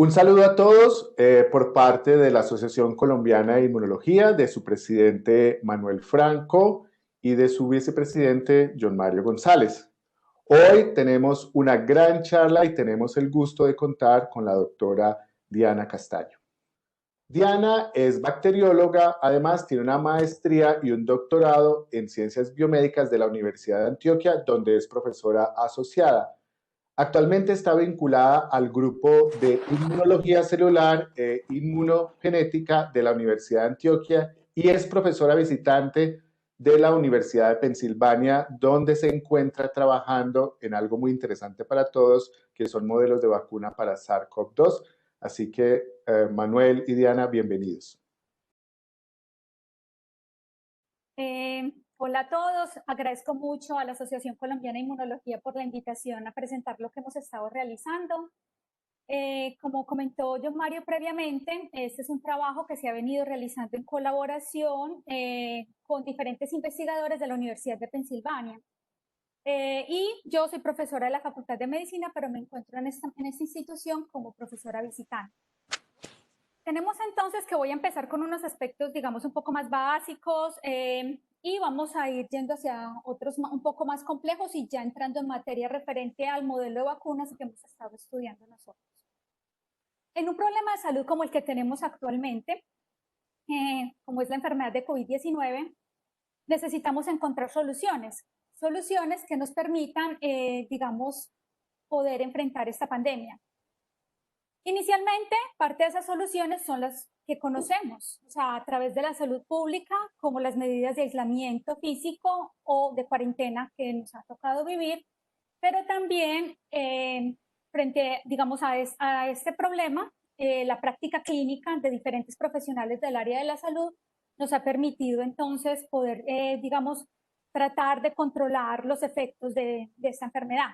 Un saludo a todos por parte de la Asociación Colombiana de Inmunología, de su presidente Manuel Franco y de su vicepresidente John Mario González. Hoy tenemos una gran charla y tenemos el gusto de contar con la doctora Diana Castaño. Diana es bacterióloga, además tiene una maestría y un doctorado en ciencias biomédicas de la Universidad de Antioquia, donde es profesora asociada. Actualmente está vinculada al grupo de inmunología celular e inmunogenética de la Universidad de Antioquia y es profesora visitante de la Universidad de Pensilvania, donde se encuentra trabajando en algo muy interesante para todos, que son modelos de vacuna para SARS-CoV-2. Así que, Manuel y Diana, bienvenidos. Hola a todos, agradezco mucho a la Asociación Colombiana de Inmunología por la invitación a presentar lo que hemos estado realizando. Como comentó John Mario previamente, este es un trabajo que se ha venido realizando en colaboración con diferentes investigadores de la Universidad de Pensilvania. Y yo soy profesora de la Facultad de Medicina, pero me encuentro en esta institución como profesora visitante. Tenemos entonces que voy a empezar con unos aspectos, digamos, un poco más básicos y vamos a ir yendo hacia otros un poco más complejos y ya entrando en materia referente al modelo de vacunas que hemos estado estudiando nosotros. En un problema de salud como el que tenemos actualmente, como es la enfermedad de COVID-19, necesitamos encontrar soluciones que nos permitan, digamos, poder enfrentar esta pandemia. Inicialmente, parte de esas soluciones son las que conocemos, o sea, a través de la salud pública, como las medidas de aislamiento físico o de cuarentena que nos ha tocado vivir, pero también frente, digamos, a este problema, la práctica clínica de diferentes profesionales del área de la salud nos ha permitido entonces poder, digamos, tratar de controlar los efectos de esta enfermedad.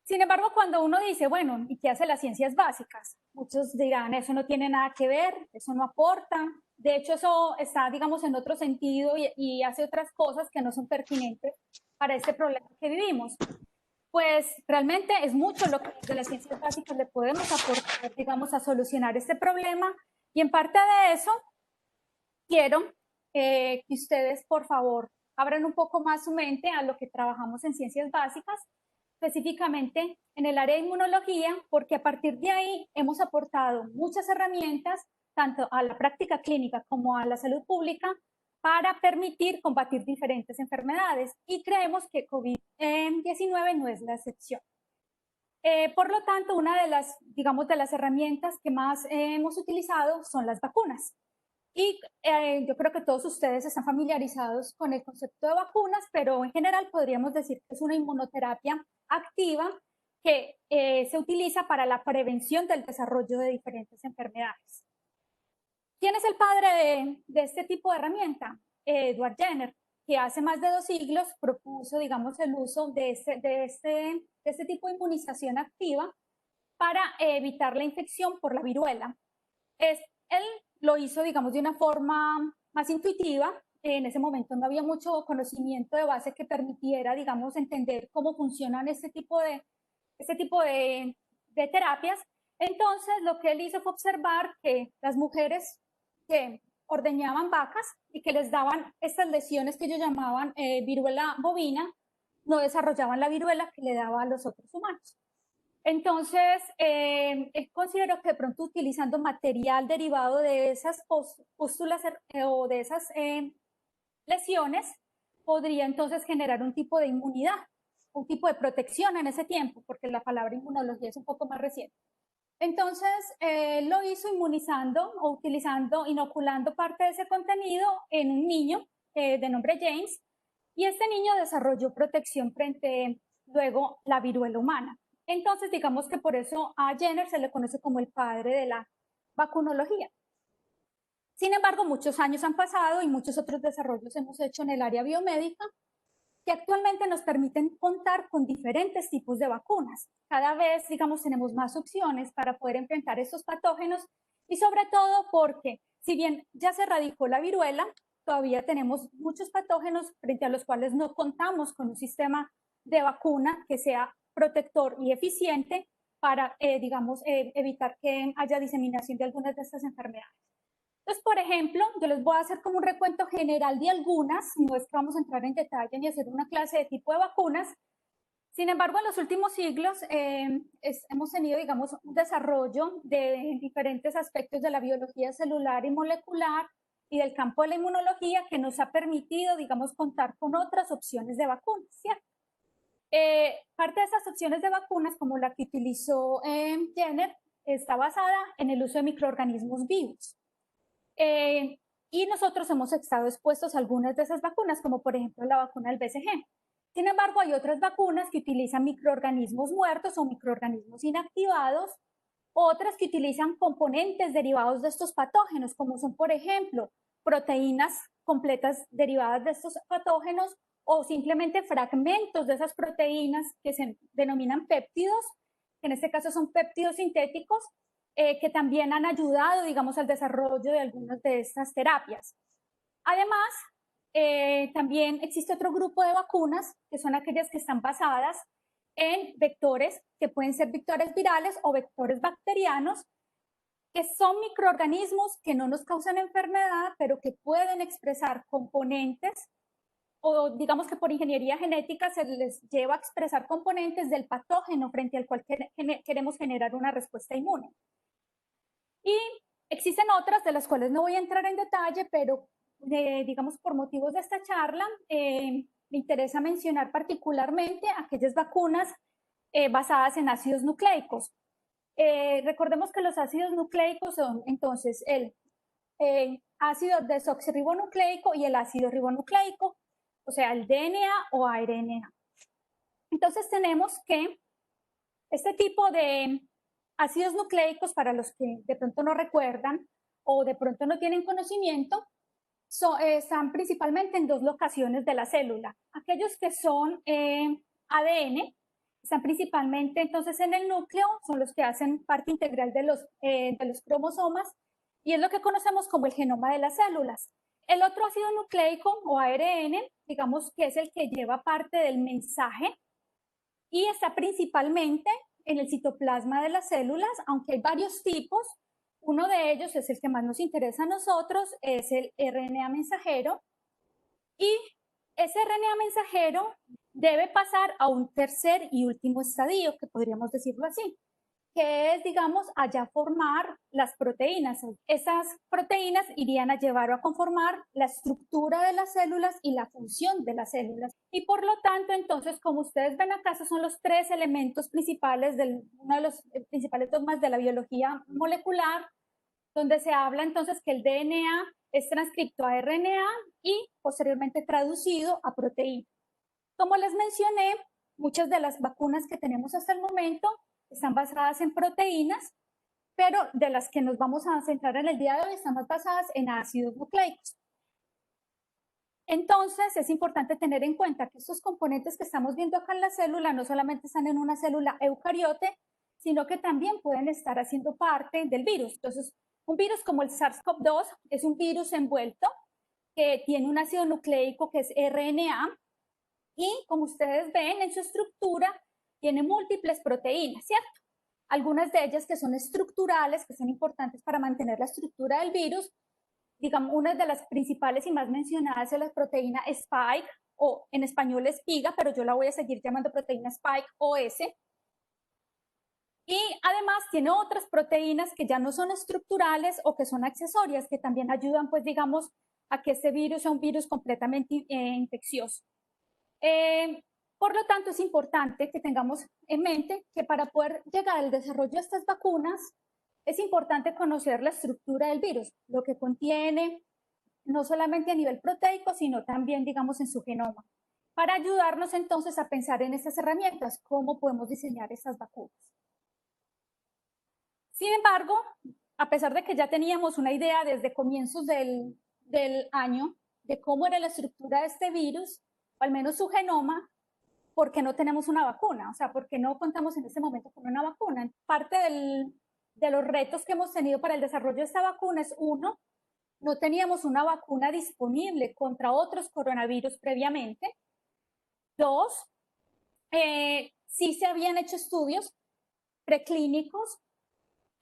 Sin embargo, cuando uno dice, bueno, ¿y qué hace las ciencias básicas? Muchos dirán, eso no tiene nada que ver, eso no aporta. De hecho, eso está, digamos, en otro sentido y hace otras cosas que no son pertinentes para este problema que vivimos. Pues realmente es mucho lo que de las ciencias básicas le podemos aportar, digamos, a solucionar este problema. Y en parte de eso, quiero que ustedes, por favor, abran un poco más su mente a lo que trabajamos en ciencias básicas, específicamente en el área de inmunología, porque a partir de ahí hemos aportado muchas herramientas, tanto a la práctica clínica como a la salud pública, para permitir combatir diferentes enfermedades y creemos que COVID-19 no es la excepción. Por lo tanto, una de las, digamos, de las herramientas que más hemos utilizado son las vacunas. Y yo creo que todos ustedes están familiarizados con el concepto de vacunas, pero en general podríamos decir que es una inmunoterapia activa que se utiliza para la prevención del desarrollo de diferentes enfermedades. ¿Quién es el padre de este tipo de herramienta? Edward Jenner, que hace más de 2 siglos propuso, digamos, el uso de este tipo de inmunización activa para evitar la infección por la viruela. Él lo hizo, digamos, de una forma más intuitiva. En ese momento no había mucho conocimiento de base que permitiera, digamos, entender cómo funcionan este tipo de terapias. Entonces, lo que él hizo fue observar que las mujeres que ordeñaban vacas y que les daban estas lesiones que ellos llamaban viruela bovina, no desarrollaban la viruela que le daba a los otros humanos. Entonces, considero que de pronto utilizando material derivado de esas pústulas o de esas lesiones, podría entonces generar un tipo de inmunidad, un tipo de protección en ese tiempo, porque la palabra inmunología es un poco más reciente. Entonces, lo hizo inmunizando o utilizando, inoculando parte de ese contenido en un niño de nombre James, y este niño desarrolló protección frente luego la viruela humana. Entonces, digamos que por eso a Jenner se le conoce como el padre de la vacunología. Sin embargo, muchos años han pasado y muchos otros desarrollos hemos hecho en el área biomédica que actualmente nos permiten contar con diferentes tipos de vacunas. Cada vez, digamos, tenemos más opciones para poder enfrentar estos patógenos y sobre todo porque, si bien ya se erradicó la viruela, todavía tenemos muchos patógenos frente a los cuales no contamos con un sistema de vacuna que sea protector y eficiente para, digamos, evitar que haya diseminación de algunas de estas enfermedades. Entonces, por ejemplo, yo les voy a hacer como un recuento general de algunas, no es que vamos a entrar en detalle ni hacer una clase de tipo de vacunas. Sin embargo, en los últimos siglos hemos tenido, digamos, un desarrollo de diferentes aspectos de la biología celular y molecular y del campo de la inmunología que nos ha permitido, digamos, contar con otras opciones de vacunas, ¿cierto? Parte de estas opciones de vacunas, como la que utilizó Jenner, está basada en el uso de microorganismos vivos. Y nosotros hemos estado expuestos a algunas de esas vacunas, como por ejemplo la vacuna del BCG. Sin embargo, hay otras vacunas que utilizan microorganismos muertos o microorganismos inactivados, otras que utilizan componentes derivados de estos patógenos, como son, por ejemplo, proteínas completas derivadas de estos patógenos o simplemente fragmentos de esas proteínas que se denominan péptidos, que en este caso son péptidos sintéticos, que también han ayudado, digamos, al desarrollo de algunas de estas terapias. Además, también existe otro grupo de vacunas, que son aquellas que están basadas en vectores, que pueden ser vectores virales o vectores bacterianos, que son microorganismos que no nos causan enfermedad, pero que pueden expresar componentes, o digamos que por ingeniería genética se les lleva a expresar componentes del patógeno frente al cual queremos generar una respuesta inmune. Y existen otras de las cuales no voy a entrar en detalle, pero digamos por motivos de esta charla, me interesa mencionar particularmente aquellas vacunas basadas en ácidos nucleicos. Recordemos que los ácidos nucleicos son entonces el ácido desoxirribonucleico y el ácido ribonucleico, o sea, el DNA o ARNA. Entonces tenemos que este tipo de ácidos nucleicos, para los que de pronto no recuerdan o de pronto no tienen conocimiento, están principalmente en dos locaciones de la célula. Aquellos que son ADN, están principalmente entonces en el núcleo, son los que hacen parte integral de los cromosomas y es lo que conocemos como el genoma de las células. El otro ácido nucleico o ARN, digamos que es el que lleva parte del mensaje y está principalmente en el citoplasma de las células, aunque hay varios tipos. Uno de ellos es el que más nos interesa a nosotros, es el RNA mensajero. Y ese RNA mensajero debe pasar a un tercer y último estadio, que podríamos decirlo así, que es, digamos, allá formar las proteínas. Esas proteínas irían a llevar o a conformar la estructura de las células y la función de las células. Y por lo tanto, entonces, como ustedes ven acá, esos son los tres elementos principales uno de los principales dogmas de la biología molecular, donde se habla entonces que el DNA es transcripto a RNA y posteriormente traducido a proteína. Como les mencioné, muchas de las vacunas que tenemos hasta el momento están basadas en proteínas, pero de las que nos vamos a centrar en el día de hoy están más basadas en ácidos nucleicos. Entonces, es importante tener en cuenta que estos componentes que estamos viendo acá en la célula no solamente están en una célula eucariote, sino que también pueden estar haciendo parte del virus. Entonces, un virus como el SARS-CoV-2 es un virus envuelto que tiene un ácido nucleico que es RNA y, como ustedes ven en su estructura, tiene múltiples proteínas, ¿cierto? Algunas de ellas que son estructurales, que son importantes para mantener la estructura del virus. Digamos, una de las principales y más mencionadas es la proteína Spike, o en español espiga, pero yo la voy a seguir llamando proteína Spike OS. Y además tiene otras proteínas que ya no son estructurales o que son accesorias, que también ayudan, pues, digamos, a que este virus sea un virus completamente infeccioso. Por lo tanto, es importante que tengamos en mente que para poder llegar al desarrollo de estas vacunas, es importante conocer la estructura del virus, lo que contiene, no solamente a nivel proteico, sino también, digamos, en su genoma, para ayudarnos entonces a pensar en estas herramientas, cómo podemos diseñar estas vacunas. Sin embargo, a pesar de que ya teníamos una idea desde comienzos del año de cómo era la estructura de este virus, o al menos su genoma, ¿por qué no tenemos una vacuna? O sea, ¿por qué no contamos en este momento con una vacuna? Parte de los retos que hemos tenido para el desarrollo de esta vacuna es, uno, no teníamos una vacuna disponible contra otros coronavirus previamente. Dos, sí se habían hecho estudios, preclínicos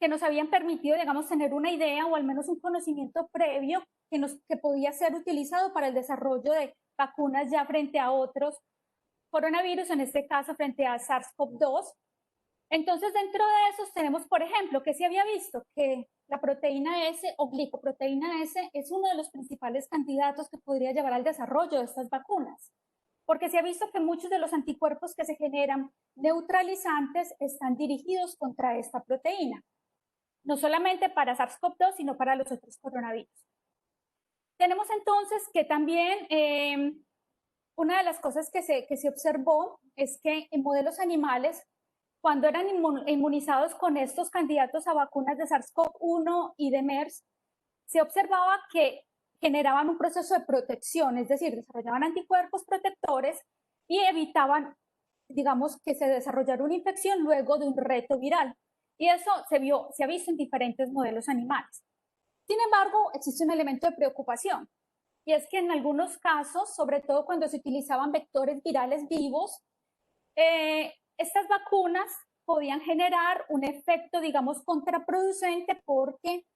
que nos habían permitido, digamos, tener una idea o al menos un conocimiento previo que podía ser utilizado para el desarrollo de vacunas ya frente a otros coronavirus, en este caso frente a SARS-CoV-2. Entonces, dentro de esos tenemos, por ejemplo, que se había visto que la proteína S o glicoproteína S es uno de los principales candidatos que podría llevar al desarrollo de estas vacunas, porque se ha visto que muchos de los anticuerpos que se generan neutralizantes están dirigidos contra esta proteína, no solamente para SARS-CoV-2, sino para los otros coronavirus. Tenemos entonces que también una de las cosas que se observó es que en modelos animales, cuando eran inmunizados con estos candidatos a vacunas de SARS-CoV-1 y de MERS, se observaba que generaban un proceso de protección, es decir, desarrollaban anticuerpos protectores y evitaban, digamos, que se desarrollara una infección luego de un reto viral. Y eso se ha visto en diferentes modelos animales. Sin embargo, existe un elemento de preocupación, y es que en algunos casos, sobre todo cuando se utilizaban vectores virales vivos, estas vacunas podían generar un efecto, digamos, contraproducente porque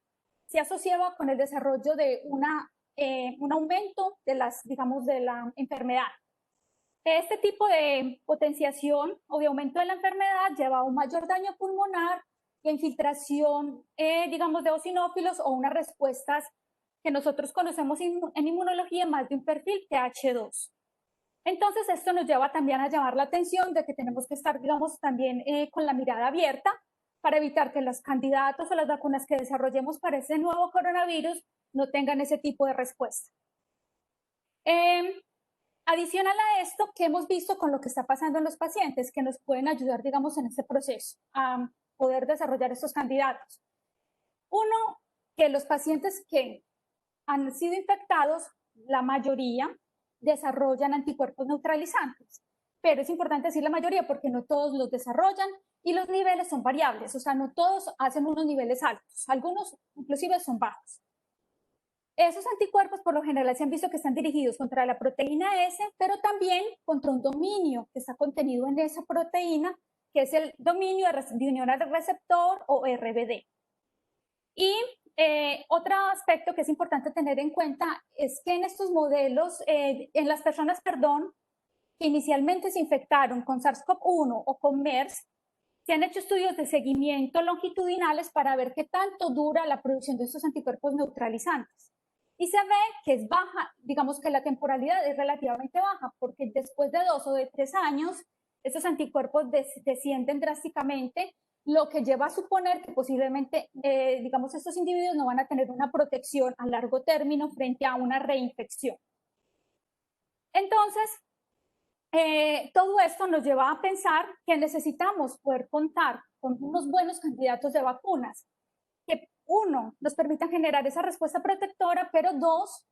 se asociaba con el desarrollo de un aumento de la enfermedad. Este tipo de potenciación o de aumento de la enfermedad lleva a un mayor daño pulmonar y a infiltración, digamos, de eosinófilos o unas respuestas que nosotros conocemos en inmunología más de un perfil TH2. Entonces, esto nos lleva también a llamar la atención de que tenemos que estar, digamos, también con la mirada abierta para evitar que los candidatos o las vacunas que desarrollemos para ese nuevo coronavirus no tengan ese tipo de respuesta. Adicional a esto, ¿qué hemos visto con lo que está pasando en los pacientes que nos pueden ayudar, digamos, en este proceso a poder desarrollar estos candidatos? Uno, que los pacientes que han sido infectados, la mayoría desarrollan anticuerpos neutralizantes, pero es importante decir la mayoría porque no todos los desarrollan y los niveles son variables, o sea, no todos hacen unos niveles altos, algunos inclusive son bajos. Esos anticuerpos por lo general se han visto que están dirigidos contra la proteína S, pero también contra un dominio que está contenido en esa proteína, que es el dominio de unión al receptor o RBD. Y otro aspecto que es importante tener en cuenta es que en estos modelos, en las personas, que inicialmente se infectaron con SARS-CoV-1 o con MERS, se han hecho estudios de seguimiento longitudinales para ver qué tanto dura la producción de estos anticuerpos neutralizantes. Y se ve que es baja, digamos que la temporalidad es relativamente baja, porque después de 2 o de 3 años, estos anticuerpos descienden drásticamente, lo que lleva a suponer que posiblemente, digamos, estos individuos no van a tener una protección a largo término frente a una reinfección. Entonces, todo esto nos lleva a pensar que necesitamos poder contar con unos buenos candidatos de vacunas, que uno, nos permitan generar esa respuesta protectora, pero dos,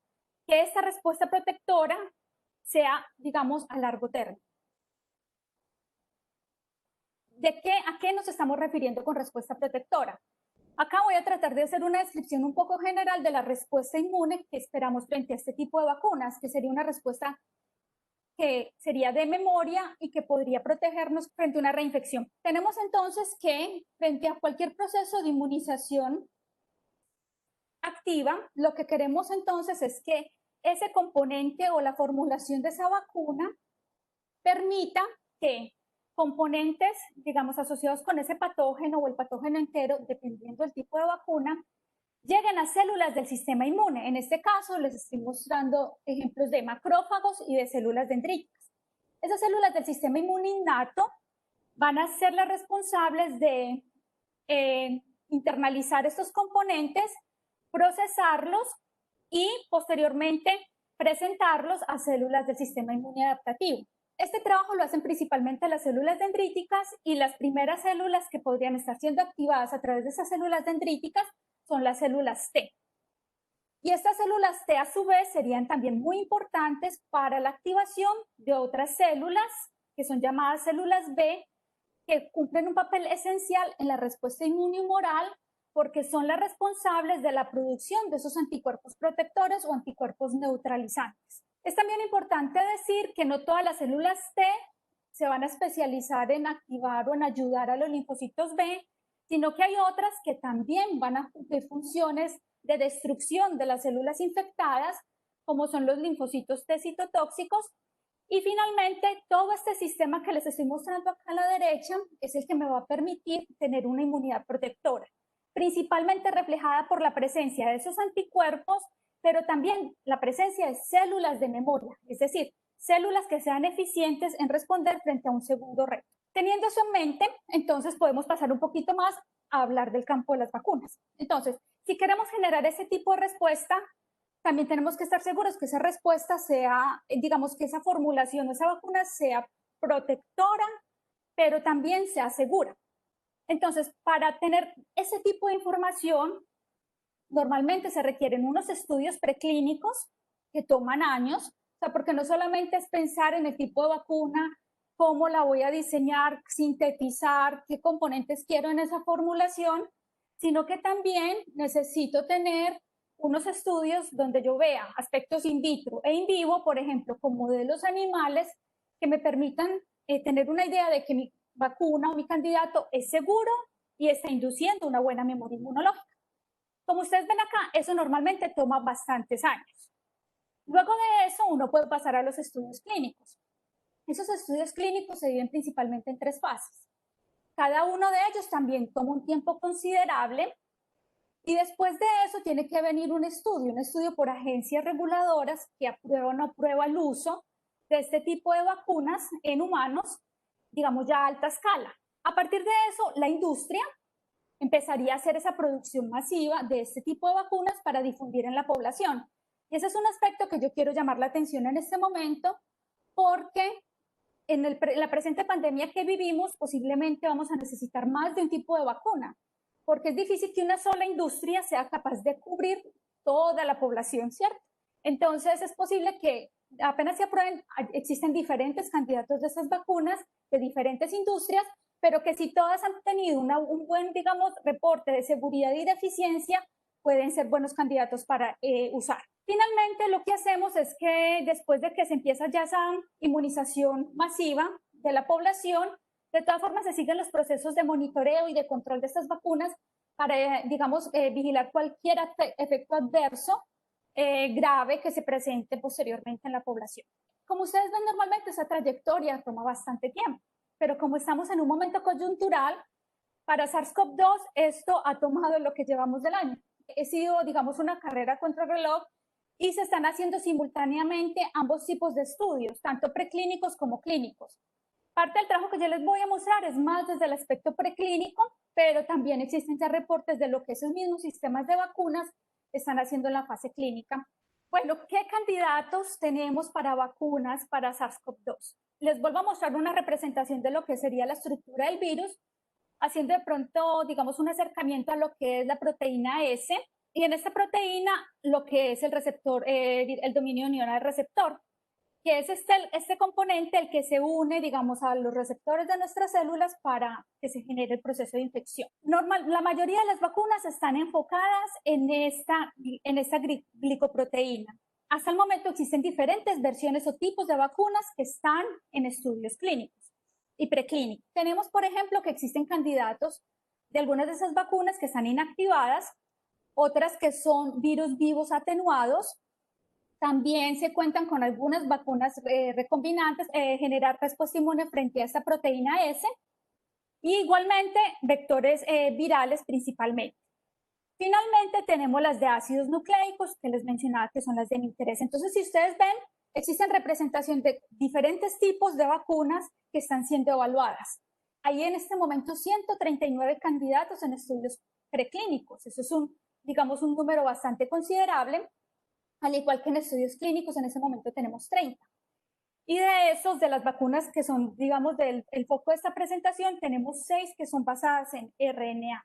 que esta respuesta protectora sea, digamos, a largo término. ¿A qué nos estamos refiriendo con respuesta protectora? Acá voy a tratar de hacer una descripción un poco general de la respuesta inmune que esperamos frente a este tipo de vacunas, que sería una respuesta que sería de memoria y que podría protegernos frente a una reinfección. Tenemos entonces que, frente a cualquier proceso de inmunización activa, lo que queremos entonces es que ese componente o la formulación de esa vacuna permita que componentes, digamos, asociados con ese patógeno o el patógeno entero, dependiendo del tipo de vacuna, lleguen a células del sistema inmune. En este caso, les estoy mostrando ejemplos de macrófagos y de células dendríticas. Esas células del sistema inmune innato van a ser las responsables de internalizar estos componentes, procesarlos y posteriormente presentarlos a células del sistema inmune adaptativo. Este trabajo lo hacen principalmente las células dendríticas y las primeras células que podrían estar siendo activadas a través de esas células dendríticas son las células T. Y estas células T a su vez serían también muy importantes para la activación de otras células que son llamadas células B, que cumplen un papel esencial en la respuesta inmunhumoral porque son las responsables de la producción de esos anticuerpos protectores o anticuerpos neutralizantes. Es también importante decir que no todas las células T se van a especializar en activar o en ayudar a los linfocitos B, sino que hay otras que también van a cumplir funciones de destrucción de las células infectadas, como son los linfocitos T citotóxicos. Y finalmente, todo este sistema que les estoy mostrando acá a la derecha es el que me va a permitir tener una inmunidad protectora, principalmente reflejada por la presencia de esos anticuerpos, pero también la presencia de células de memoria, es decir, células que sean eficientes en responder frente a un segundo reto. Teniendo eso en mente, entonces podemos pasar un poquito más a hablar del campo de las vacunas. Entonces, si queremos generar ese tipo de respuesta, también tenemos que estar seguros que esa respuesta sea, digamos, que esa formulación o esa vacuna sea protectora, pero también sea segura. Entonces, para tener ese tipo de información, normalmente se requieren unos estudios preclínicos que toman años, o sea, porque no solamente es pensar en el tipo de vacuna, cómo la voy a diseñar, sintetizar, qué componentes quiero en esa formulación, sino que también necesito tener unos estudios donde yo vea aspectos in vitro e in vivo, por ejemplo, con modelos animales que me permitan tener una idea de que mi vacuna o mi candidato es seguro y está induciendo una buena memoria inmunológica. Como ustedes ven acá, eso normalmente toma bastantes años. Luego de eso, uno puede pasar a los estudios clínicos. Esos estudios clínicos se dividen principalmente en 3 fases. Cada uno de ellos también toma un tiempo considerable y después de eso tiene que venir un estudio por agencias reguladoras que aprueba o no aprueba el uso de este tipo de vacunas en humanos, digamos ya a alta escala. A partir de eso, la industria empezaría a hacer esa producción masiva de este tipo de vacunas para difundir en la población. Y ese es un aspecto que yo quiero llamar la atención en este momento, porque en la presente pandemia que vivimos, posiblemente vamos a necesitar más de un tipo de vacuna, porque es difícil que una sola industria sea capaz de cubrir toda la población, ¿cierto? Entonces es posible que apenas se aprueben, existen diferentes candidatos de esas vacunas de diferentes industrias, pero que si todas han tenido un buen, digamos, reporte de seguridad y de eficiencia, pueden ser buenos candidatos para usar. Finalmente, lo que hacemos es que después de que se empieza ya esa inmunización masiva de la población, de todas formas se siguen los procesos de monitoreo y de control de estas vacunas para, digamos, vigilar cualquier efecto adverso grave que se presente posteriormente en la población. Como ustedes ven, normalmente esa trayectoria toma bastante tiempo, pero como estamos en un momento coyuntural, para SARS-CoV-2 esto ha tomado lo que llevamos del año. Ha sido, digamos, una carrera contra el reloj y se están haciendo simultáneamente ambos tipos de estudios, tanto preclínicos como clínicos. Parte del trabajo que yo les voy a mostrar es más desde el aspecto preclínico, pero también existen ya reportes de lo que esos mismos sistemas de vacunas están haciendo en la fase clínica. Bueno, ¿qué candidatos tenemos para vacunas para SARS-CoV-2? Les vuelvo a mostrar una representación de lo que sería la estructura del virus, haciendo de pronto, digamos, un acercamiento a lo que es la proteína S, y en esta proteína lo que es el receptor, el dominio de unión al receptor, que es este componente el que se une, digamos, a los receptores de nuestras células para que se genere el proceso de infección. La mayoría de las vacunas están enfocadas en esta glicoproteína. Hasta el momento existen diferentes versiones o tipos de vacunas que están en estudios clínicos y preclínicos. Tenemos, por ejemplo, que existen candidatos de algunas de esas vacunas que están inactivadas, otras que son virus vivos atenuados. También se cuentan con algunas vacunas recombinantes, generar respuesta inmune frente a esta proteína S, y igualmente vectores virales principalmente. Finalmente tenemos las de ácidos nucleicos, que les mencionaba que son las de mi interés. Entonces, si ustedes ven, existen representación de diferentes tipos de vacunas que están siendo evaluadas. Hay en este momento 139 candidatos en estudios preclínicos. Eso es digamos, un número bastante considerable. Al igual que en estudios clínicos, en ese momento tenemos 30. Y de esos, de las vacunas que son, digamos, del foco de esta presentación, tenemos 6 que son basadas en RNA.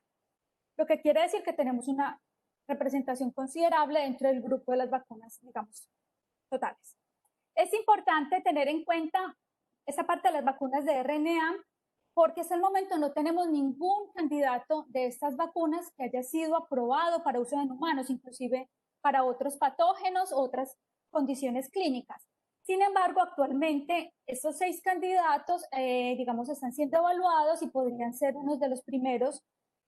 Lo que quiere decir que tenemos una representación considerable dentro del grupo de las vacunas, digamos, totales. Es importante tener en cuenta esa parte de las vacunas de RNA, porque hasta el momento no tenemos ningún candidato de estas vacunas que haya sido aprobado para uso en humanos, inclusive para otros patógenos, otras condiciones clínicas. Sin embargo, actualmente estos 6 candidatos, digamos, están siendo evaluados y podrían ser unos de los primeros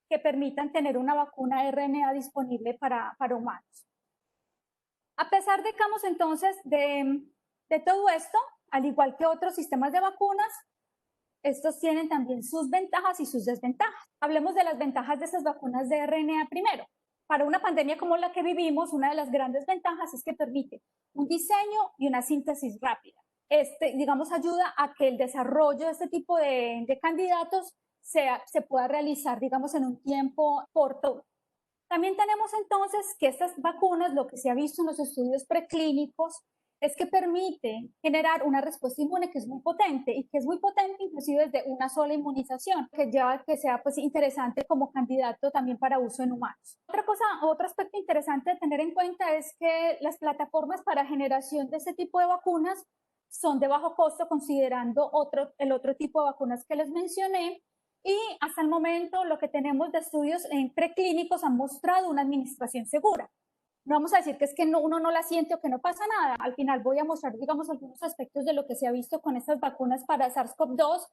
que permitan tener una vacuna RNA disponible para humanos. A pesar, digamos, entonces, de todo esto, al igual que otros sistemas de vacunas, estos tienen también sus ventajas y sus desventajas. Hablemos de las ventajas de estas vacunas de RNA primero. Para una pandemia como la que vivimos, una de las grandes ventajas es que permite un diseño y una síntesis rápida. Digamos, ayuda a que el desarrollo de este tipo de candidatos se pueda realizar, digamos, en un tiempo corto. También tenemos entonces que estas vacunas, lo que se ha visto en los estudios preclínicos, es que permite generar una respuesta inmune que es muy potente y que es muy potente inclusive desde una sola inmunización, que lleva a que sea pues interesante como candidato también para uso en humanos. Otro aspecto interesante de tener en cuenta es que las plataformas para generación de este tipo de vacunas son de bajo costo considerando el otro tipo de vacunas que les mencioné. Y hasta el momento lo que tenemos de estudios en preclínicos han mostrado una administración segura. No vamos a decir que es que uno no la siente o que no pasa nada. Al final voy a mostrar, digamos, algunos aspectos de lo que se ha visto con estas vacunas para SARS-CoV-2.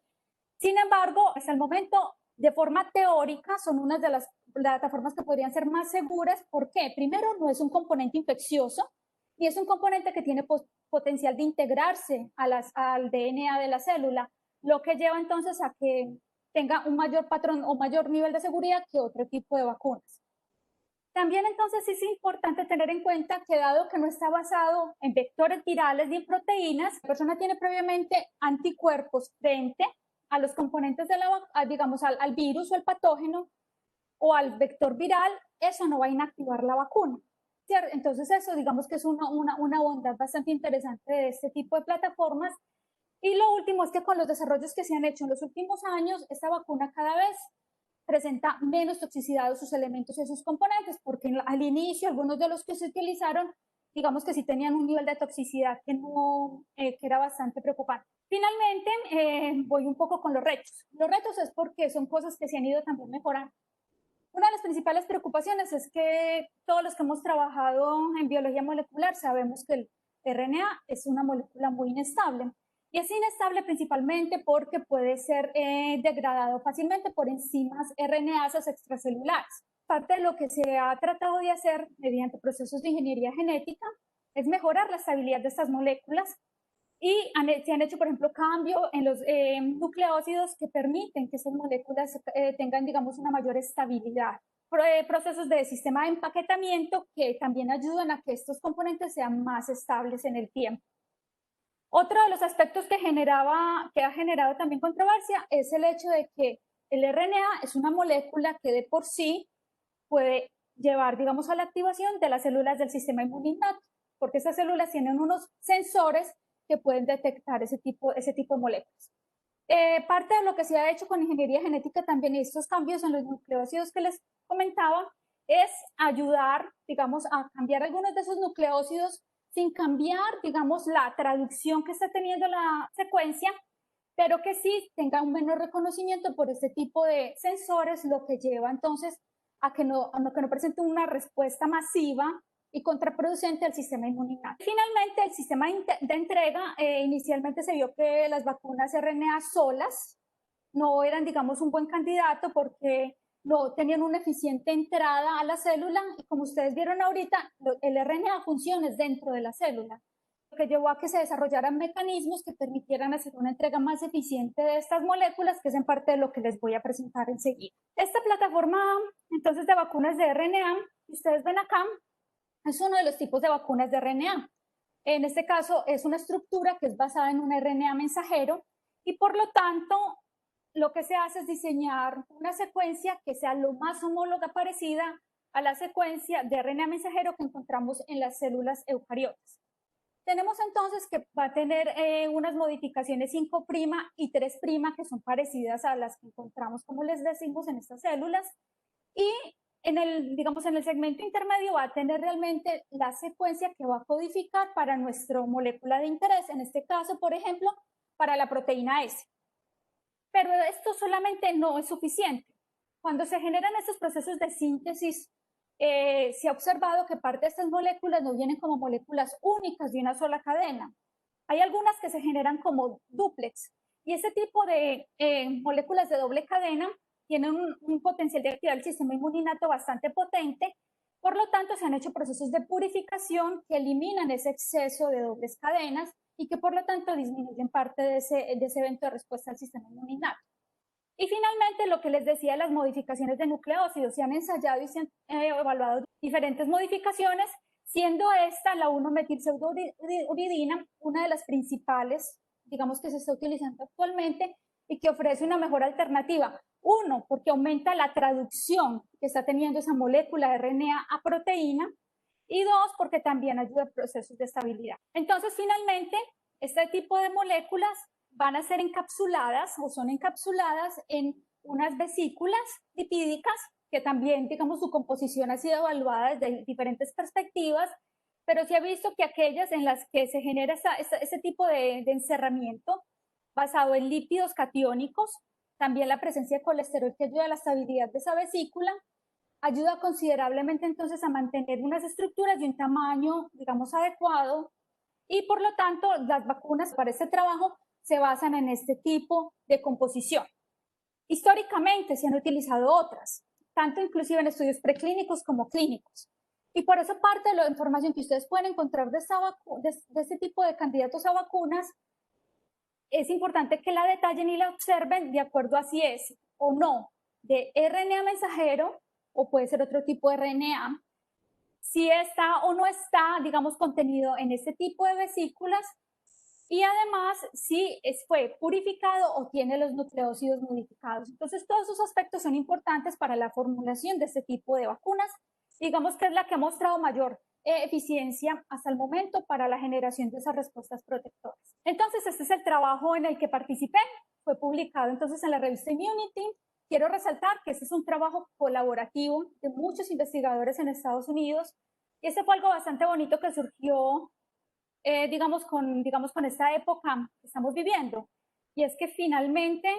Sin embargo, hasta el momento, de forma teórica, son unas de las plataformas que podrían ser más seguras. ¿Por qué? Primero, no es un componente infeccioso y es un componente que tiene potencial de integrarse al DNA de la célula, lo que lleva entonces a que tenga un mayor patrón o mayor nivel de seguridad que otro tipo de vacunas. También entonces es importante tener en cuenta que dado que no está basado en vectores virales ni en proteínas, la persona tiene previamente anticuerpos frente a los componentes de digamos, al virus o al patógeno o al vector viral, eso no va a inactivar la vacuna. ¿Cierto? Entonces eso digamos que es una bondad bastante interesante de este tipo de plataformas. Y lo último es que con los desarrollos que se han hecho en los últimos años, esta vacuna cada vez presenta menos toxicidad de sus elementos y sus componentes, porque al inicio algunos de los que se utilizaron, digamos que sí tenían un nivel de toxicidad que era bastante preocupante. Finalmente, voy un poco con los retos. Los retos es porque son cosas que se han ido también mejorando. Una de las principales preocupaciones es que todos los que hemos trabajado en biología molecular sabemos que el RNA es una molécula muy inestable. Y es inestable principalmente porque puede ser degradado fácilmente por enzimas RNasas extracelulares. Parte de lo que se ha tratado de hacer mediante procesos de ingeniería genética es mejorar la estabilidad de estas moléculas y se han hecho, por ejemplo, cambios en los nucleósidos que permiten que estas moléculas tengan, digamos, una mayor estabilidad. Procesos de sistema de empaquetamiento que también ayudan a que estos componentes sean más estables en el tiempo. Otro de los aspectos que ha generado también controversia es el hecho de que el RNA es una molécula que de por sí puede llevar, digamos, a la activación de las células del sistema inmunitario, porque esas células tienen unos sensores que pueden detectar ese tipo de moléculas. Parte de lo que se ha hecho con ingeniería genética también, estos cambios en los nucleósidos que les comentaba, es ayudar, digamos, a cambiar algunos de esos nucleósidos sin cambiar, digamos, la traducción que está teniendo la secuencia, pero que sí tenga un menor reconocimiento por este tipo de sensores, lo que lleva entonces a que no presente una respuesta masiva y contraproducente al sistema inmunitario. Finalmente, el sistema de entrega, inicialmente se vio que las vacunas RNA solas no eran, digamos, un buen candidato porque no tenían una eficiente entrada a la célula y como ustedes vieron ahorita, el RNA funciona dentro de la célula, lo que llevó a que se desarrollaran mecanismos que permitieran hacer una entrega más eficiente de estas moléculas, que es en parte de lo que les voy a presentar enseguida. Esta plataforma, entonces, de vacunas de RNA, que ustedes ven acá, es uno de los tipos de vacunas de RNA. En este caso, es una estructura que es basada en un RNA mensajero y por lo tanto, lo que se hace es diseñar una secuencia que sea lo más homóloga parecida a la secuencia de RNA mensajero que encontramos en las células eucariotas. Tenemos entonces que va a tener unas modificaciones 5' y 3' que son parecidas a las que encontramos, como les decimos, en estas células. Y digamos, en el segmento intermedio va a tener realmente la secuencia que va a codificar para nuestra molécula de interés, en este caso, por ejemplo, para la proteína S. Pero esto solamente no es suficiente. Cuando se generan estos procesos de síntesis, se ha observado que parte de estas moléculas no vienen como moléculas únicas de una sola cadena, Hay algunas que se generan como dúplex, y ese tipo de moléculas de doble cadena tienen un potencial de activar el sistema inmuninato bastante potente. Por lo tanto, se han hecho procesos de purificación que eliminan ese exceso de dobles cadenas y que por lo tanto disminuyen parte de ese evento de respuesta al sistema inmunitario. Y finalmente, lo que les decía, las modificaciones de nucleócidos. Se han ensayado y se han evaluado diferentes modificaciones, siendo esta la 1-metilpseudouridina una de las principales, digamos, que se está utilizando actualmente y que ofrece una mejor alternativa. Uno, porque aumenta la traducción que está teniendo esa molécula de RNA a proteína, y dos, porque también ayuda a procesos de estabilidad. Entonces, finalmente, este tipo de moléculas van a ser encapsuladas o son encapsuladas en unas vesículas lipídicas que también, digamos, su composición ha sido evaluada desde diferentes perspectivas, pero se ha visto que aquellas en las que se genera ese tipo de encerramiento basado en lípidos catiónicos, también la presencia de colesterol que ayuda a la estabilidad de esa vesícula, ayuda considerablemente entonces a mantener unas estructuras de un tamaño, digamos, adecuado, y por lo tanto las vacunas para este trabajo se basan en este tipo de composición. Históricamente se han utilizado otras, tanto inclusive en estudios preclínicos como clínicos. Y por eso parte de la información que ustedes pueden encontrar de este tipo de candidatos a vacunas, es importante que la detallen y la observen de acuerdo a si es o no de RNA mensajero o puede ser otro tipo de RNA, si está o no está, digamos, contenido en este tipo de vesículas, y además si fue purificado o tiene los nucleócidos modificados. Entonces, todos esos aspectos son importantes para la formulación de este tipo de vacunas. Digamos que es la que ha mostrado mayor eficiencia hasta el momento para la generación de esas respuestas protectoras. Entonces, este es el trabajo en el que participé. Fue publicado entonces en la revista Immunity. Quiero resaltar que este es un trabajo colaborativo de muchos investigadores en Estados Unidos. Y este fue algo bastante bonito que surgió digamos con esta época que estamos viviendo, y es que finalmente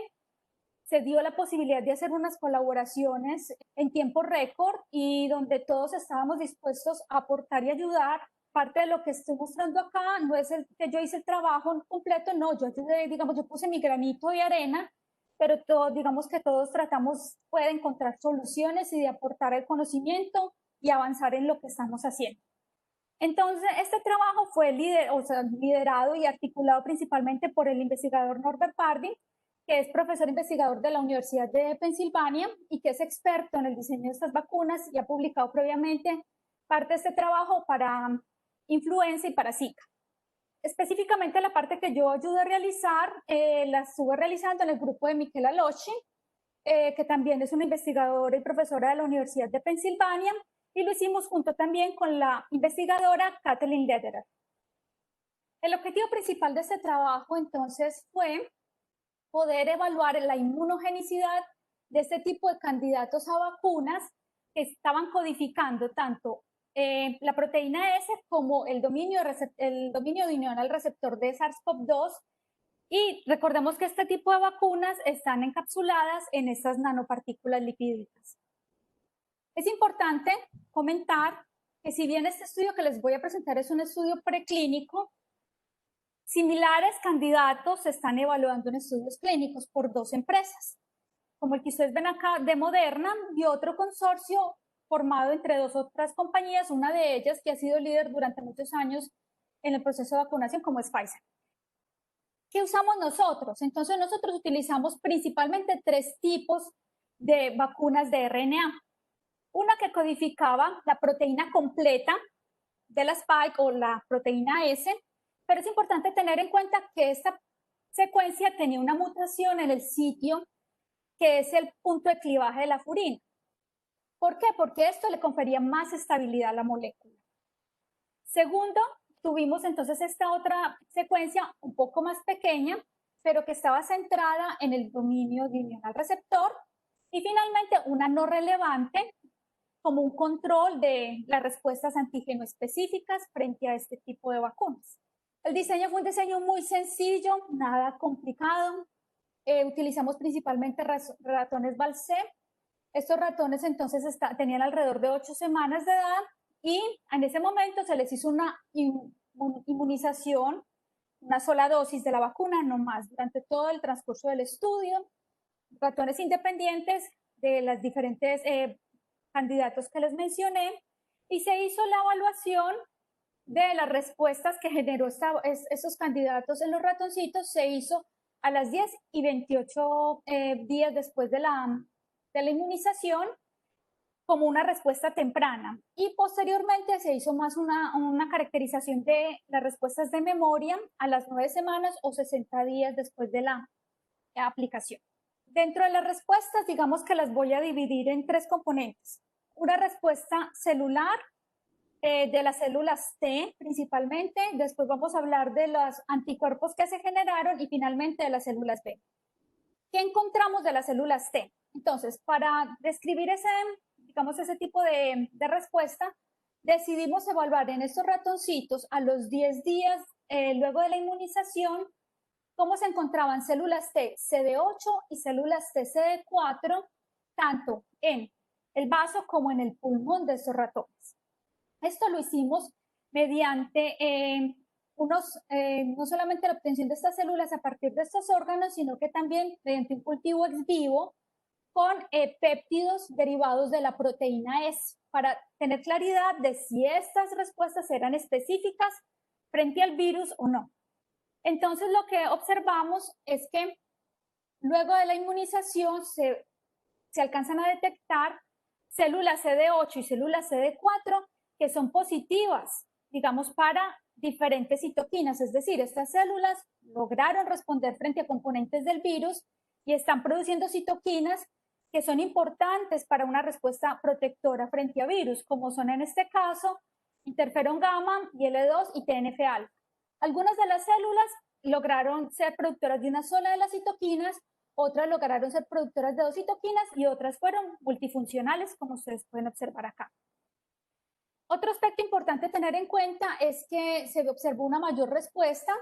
se dio la posibilidad de hacer unas colaboraciones en tiempo récord y donde todos estábamos dispuestos a aportar y ayudar. Parte de lo que estoy mostrando acá no es el que yo hice el trabajo completo, no, yo puse mi granito de arena, pero digamos que todos tratamos de encontrar soluciones y de aportar el conocimiento y avanzar en lo que estamos haciendo. Entonces, este trabajo fue liderado y articulado principalmente por el investigador Norbert Pardy, que es profesor investigador de la Universidad de Pensilvania y que es experto en el diseño de estas vacunas y ha publicado previamente parte de este trabajo para influenza y para Zika. Específicamente la parte que yo ayudo a realizar, la estuve realizando en el grupo de Michela Locci, que también es una investigadora y profesora de la Universidad de Pensilvania, y lo hicimos junto también con la investigadora Kathleen Lederer. El objetivo principal de este trabajo entonces fue poder evaluar la inmunogenicidad de este tipo de candidatos a vacunas que estaban codificando tanto la proteína S como el dominio de unión al receptor de SARS-CoV-2. Y recordemos que este tipo de vacunas están encapsuladas en estas nanopartículas lipídicas. Es importante comentar que si bien este estudio que les voy a presentar es un estudio preclínico, similares candidatos se están evaluando en estudios clínicos por dos empresas, como el que ustedes ven acá de Moderna y otro consorcio formado entre dos otras compañías, una de ellas que ha sido líder durante muchos años en el proceso de vacunación, como es Pfizer. ¿Qué usamos nosotros? Entonces nosotros utilizamos principalmente tres tipos de vacunas de RNA. Una que codificaba la proteína completa de la spike o la proteína S, pero es importante tener en cuenta que esta secuencia tenía una mutación en el sitio que es el punto de clivaje de la furina. ¿Por qué? Porque esto le confería más estabilidad a la molécula. Segundo, tuvimos entonces esta otra secuencia un poco más pequeña, pero que estaba centrada en el dominio de unión al receptor. Y finalmente, una no relevante, como un control de las respuestas antígeno específicas frente a este tipo de vacunas. El diseño fue un diseño muy sencillo, nada complicado. Utilizamos principalmente ratones Balcé. Estos ratones entonces tenían alrededor de 8 semanas de edad y en ese momento se les hizo una inmunización una sola dosis de la vacuna, no más, durante todo el transcurso del estudio. Ratones independientes de las diferentes candidatos que les mencioné, y se hizo la evaluación de las respuestas que generó esos candidatos en los ratoncitos. Se hizo a las 10 y 28 días después de la inmunización, como una respuesta temprana, y posteriormente se hizo más una caracterización de las respuestas de memoria a las 9 semanas o 60 días después de la aplicación. Dentro de las respuestas, digamos que las voy a dividir en 3 componentes. Una respuesta celular, de las células T principalmente, después vamos a hablar de los anticuerpos que se generaron y finalmente de las células B. ¿Qué encontramos de las células T? Entonces, para describir ese tipo de respuesta, decidimos evaluar en estos ratoncitos a los 10 días luego de la inmunización cómo se encontraban células T CD8 y células T CD4, tanto en el vaso como en el pulmón de estos ratones. Esto lo hicimos mediante no solamente la obtención de estas células a partir de estos órganos, sino que también mediante un cultivo ex vivo con péptidos derivados de la proteína S, para tener claridad de si estas respuestas eran específicas frente al virus o no. Entonces, lo que observamos es que luego de la inmunización se alcanzan a detectar células CD8 y células CD4 que son positivas, digamos, para diferentes citoquinas, es decir, estas células lograron responder frente a componentes del virus y están produciendo citoquinas que son importantes para una respuesta protectora frente a virus, como son en este caso interferón gamma, IL-2 y TNF-alfa. Algunas de las células lograron ser productoras de una sola de las citoquinas, otras lograron ser productoras de 2 citoquinas y otras fueron multifuncionales, como ustedes pueden observar acá. Otro aspecto importante a tener en cuenta es que se observó una mayor respuesta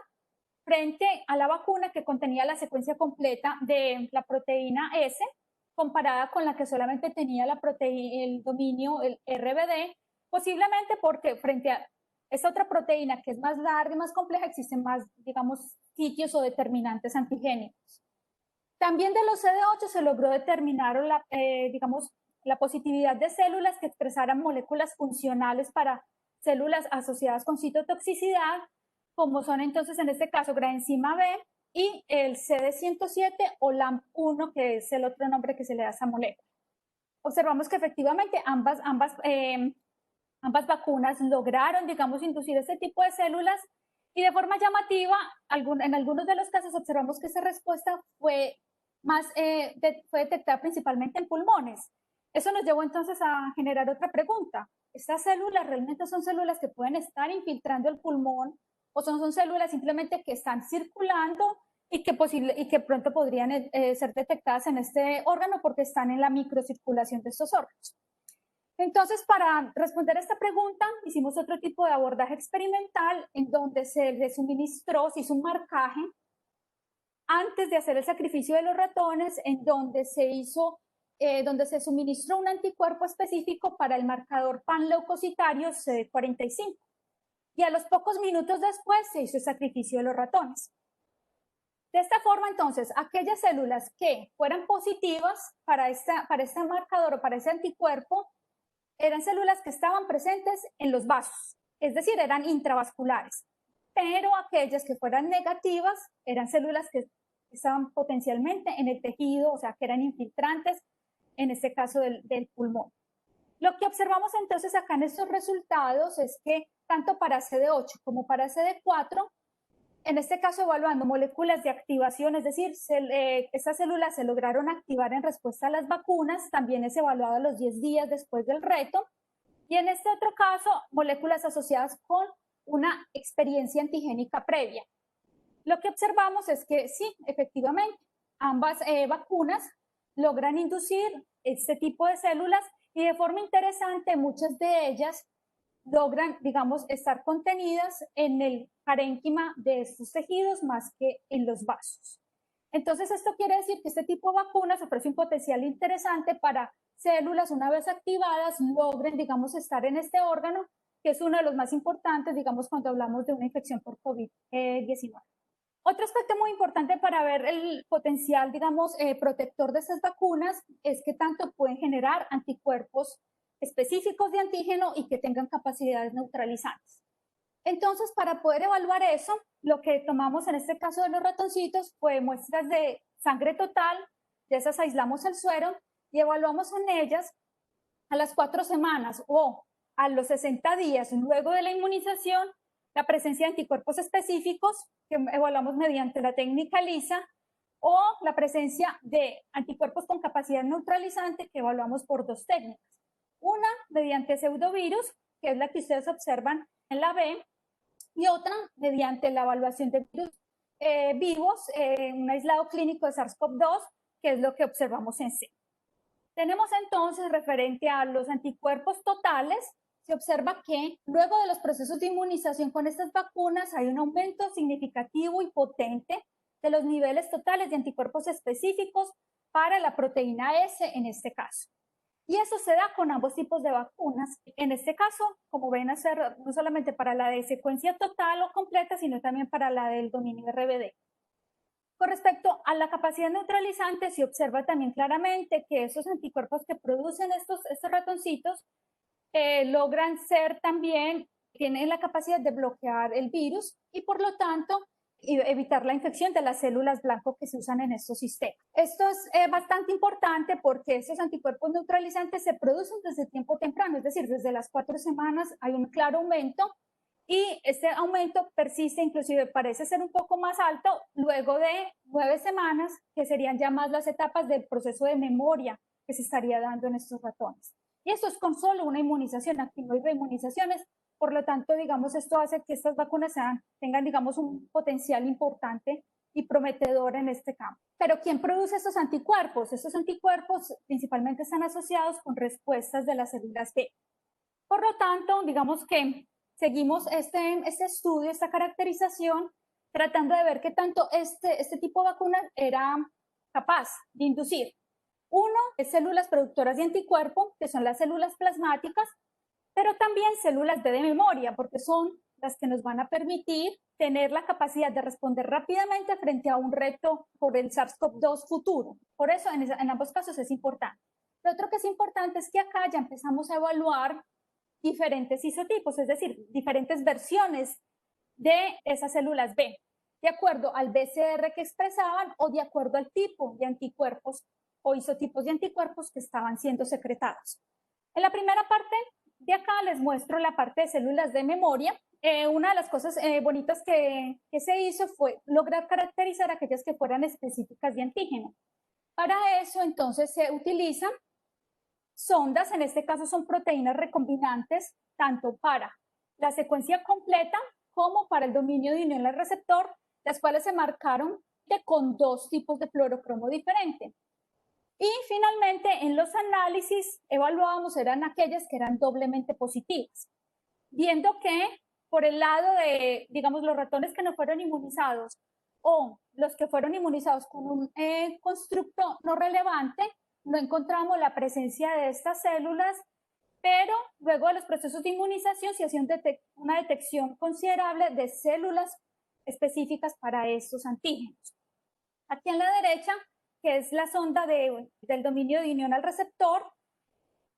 frente a la vacuna que contenía la secuencia completa de la proteína S, comparada con la que solamente tenía el dominio, el RBD, posiblemente porque frente a esta otra proteína que es más larga y más compleja existen más, digamos, sitios o determinantes antigénicos. También de los CD8 se logró determinar la positividad de células que expresaran moléculas funcionales para células asociadas con citotoxicidad, como son entonces en este caso graenzima B y el CD107 o LAMP1, que es el otro nombre que se le da a esa molécula. Observamos que efectivamente ambas vacunas lograron, digamos, inducir este tipo de células, y de forma llamativa, en algunos de los casos observamos que esa respuesta fue detectada principalmente en pulmones. Eso nos llevó entonces a generar otra pregunta. ¿Estas células realmente son células que pueden estar infiltrando el pulmón o son células simplemente que están circulando y que pronto podrían ser detectadas en este órgano porque están en la microcirculación de estos órganos? Entonces, para responder a esta pregunta, hicimos otro tipo de abordaje experimental en donde se hizo un marcaje antes de hacer el sacrificio de los ratones, en donde se suministró un anticuerpo específico para el marcador panleucocitario CD45. Y a los pocos minutos después se hizo el sacrificio de los ratones. De esta forma, entonces, aquellas células que fueran positivas para este marcador o para ese anticuerpo eran células que estaban presentes en los vasos, es decir, eran intravasculares. Pero aquellas que fueran negativas eran células que estaban potencialmente en el tejido, o sea, que eran infiltrantes, en este caso del pulmón. Lo que observamos entonces acá en estos resultados es que tanto para CD8 como para CD4, en este caso evaluando moléculas de activación, es decir, estas células se lograron activar en respuesta a las vacunas, también es evaluado a los 10 días después del reto, y en este otro caso, moléculas asociadas con una experiencia antigénica previa. Lo que observamos es que sí, efectivamente, ambas vacunas logran inducir este tipo de células y de forma interesante muchas de ellas logran, digamos, estar contenidas en el parénquima de estos tejidos más que en los vasos. Entonces, esto quiere decir que este tipo de vacunas ofrece un potencial interesante para células, una vez activadas, logren, digamos, estar en este órgano que es uno de los más importantes, digamos, cuando hablamos de una infección por COVID-19. Otro aspecto muy importante para ver el potencial, digamos, protector de estas vacunas es que tanto pueden generar anticuerpos específicos de antígeno y que tengan capacidades neutralizantes. Entonces, para poder evaluar eso, lo que tomamos en este caso de los ratoncitos fue muestras de sangre total, de esas aislamos el suero y evaluamos en ellas a las 4 semanas o a los 60 días luego de la inmunización la presencia de anticuerpos específicos que evaluamos mediante la técnica LISA o la presencia de anticuerpos con capacidad neutralizante que evaluamos por dos técnicas. Una mediante pseudovirus, que es la que ustedes observan en la B, y otra mediante la evaluación de virus vivos, un aislado clínico de SARS-CoV-2, que es lo que observamos en C. Tenemos entonces, referente a los anticuerpos totales, se observa que luego de los procesos de inmunización con estas vacunas hay un aumento significativo y potente de los niveles totales de anticuerpos específicos para la proteína S en este caso. Y eso se da con ambos tipos de vacunas. En este caso, como ven, hacer no solamente para la de secuencia total o completa, sino también para la del dominio RBD. Con respecto a la capacidad neutralizante, se observa también claramente que esos anticuerpos que producen estos ratoncitos logran ser también, tienen la capacidad de bloquear el virus y por lo tanto evitar la infección de las células blanco que se usan en estos sistemas. Esto es bastante importante porque esos anticuerpos neutralizantes se producen desde tiempo temprano, es decir, desde las 4 semanas hay un claro aumento y este aumento persiste, inclusive parece ser un poco más alto luego de 9 semanas, que serían ya más las etapas del proceso de memoria que se estaría dando en estos ratones. Y esto es con solo una inmunización, aquí no hay reinmunizaciones, por lo tanto, digamos, esto hace que estas vacunas tengan, digamos, un potencial importante y prometedor en este campo. Pero ¿quién produce estos anticuerpos? Estos anticuerpos principalmente están asociados con respuestas de las células B. Por lo tanto, digamos que seguimos este estudio, esta caracterización, tratando de ver qué tanto este tipo de vacunas era capaz de inducir. Uno es células productoras de anticuerpo, que son las células plasmáticas, pero también células de memoria, porque son las que nos van a permitir tener la capacidad de responder rápidamente frente a un reto por el SARS-CoV-2 futuro. Por eso, en ambos casos es importante. Lo otro que es importante es que acá ya empezamos a evaluar diferentes isotipos, es decir, diferentes versiones de esas células B, de acuerdo al BCR que expresaban o de acuerdo al tipo de anticuerpos o isotipos de anticuerpos que estaban siendo secretados. En la primera parte de acá les muestro la parte de células de memoria. Una de las cosas bonitas que se hizo fue lograr caracterizar aquellas que fueran específicas de antígeno. Para eso entonces se utilizan sondas, en este caso son proteínas recombinantes, tanto para la secuencia completa como para el dominio de unión al receptor, las cuales se marcaron con dos tipos de fluorocromo diferente. Y finalmente, en los análisis evaluábamos eran aquellas que eran doblemente positivas, viendo que por el lado de, digamos, los ratones que no fueron inmunizados o los que fueron inmunizados con un constructo no relevante, no encontramos la presencia de estas células, pero luego de los procesos de inmunización se hacía una detección considerable de células específicas para estos antígenos. Aquí en la derecha, que es la sonda del dominio de unión al receptor,